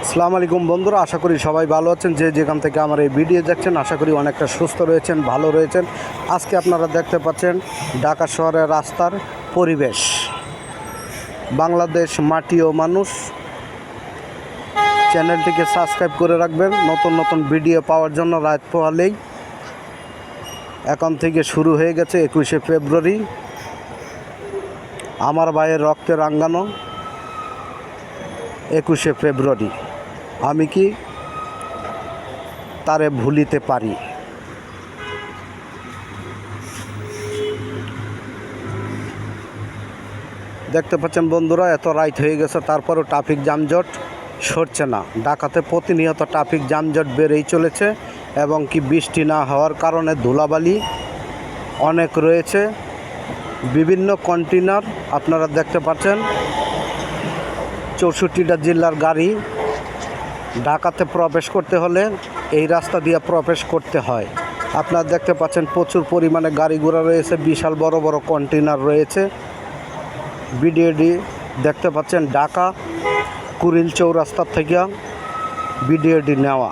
আসসালামু আলাইকুম বন্ধুরা, আশা করি সবাই ভালো আছেন। যে যেখান থেকে আমার এই ভিডিও দেখছেন আশা করি অনেকটা সুস্থ রয়েছেন, ভালো রয়েছেন। আজকে আপনারা দেখতে পাচ্ছেন ঢাকা শহরের রাস্তার পরিবেশ। বাংলাদেশ মাটি ও মানুষ চ্যানেলটিকে সাবস্ক্রাইব করে রাখবেন নতুন নতুন ভিডিও পাওয়ার জন্য। রাত পোহালেই এখন থেকে শুরু হয়ে গেছে 21শে ফেব্রুয়ারি, আমার ভাইয়ের রক্তে রাঙ্গানো 21শে ফেব্রুয়ারি। আমি কি তারে ভুলিতে পারি? দেখতে পাচ্ছেন বন্ধুরা, এত রাইট হয়ে গেছে তারপরও ট্রাফিক যানজট সরছে না। ঢাকাতে প্রতিনিয়ত ট্রাফিক যানজট বেড়েই চলেছে এবং কি বৃষ্টি না হওয়ার কারণে ধুলাবালি অনেক রয়েছে। বিভিন্ন কন্টেইনার আপনারা দেখতে পাচ্ছেন। 64টা জেলার গাড়ি ঢাকাতে প্রবেশ করতে হলে এই রাস্তা দিয়ে প্রবেশ করতে হয়। আপনারা দেখতে পাচ্ছেন প্রচুর পরিমাণে গাড়ি ঘোড়া রয়েছে, বিশাল বড় বড় কন্টেইনার রয়েছে। ভিডিওটি দেখতে পাচ্ছেন ঢাকা কুড়িল চৌরাস্তা থেকে ভিডিওটি নেওয়া।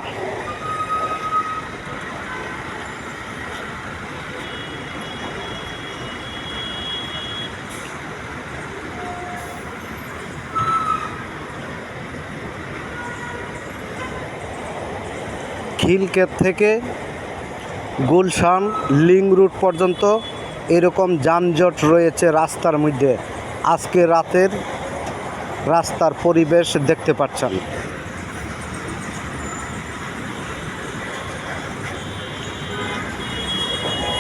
খিলক্ষেত থেকে গুলশান লিং রুট পর্যন্ত এরকম যানজট রয়েছে রাস্তার মধ্যে। আজকে রাতের রাস্তার পরিবেশ দেখতে পাচ্ছেন।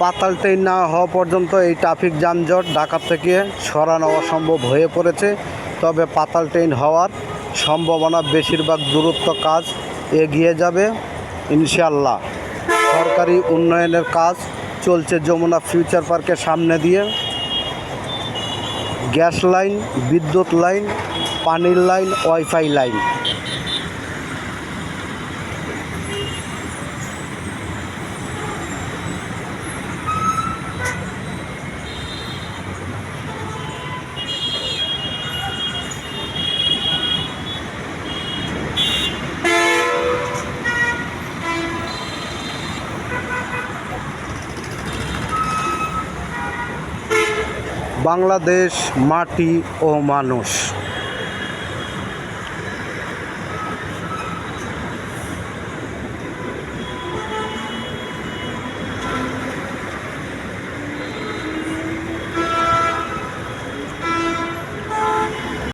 পাতাল ট্রেন না হওয়া পর্যন্ত এই ট্রাফিক যানজট ঢাকা থেকে সরানো অসম্ভব হয়ে পড়েছে। তবে পাতাল ট্রেন হওয়ার সম্ভাবনা, বেশিরভাগ দূরত্ব কাজ এগিয়ে যাবে ইনশাআল্লাহ। সরকারি উন্নয়নের কাজ চলছে যমুনা ফিউচার পার্কের সামনে দিয়ে। গ্যাস লাইন, বিদ্যুৎ লাইন, পানির লাইন, ওয়াইফাই লাইন। বাংলাদেশ মাটি ও মানুষ।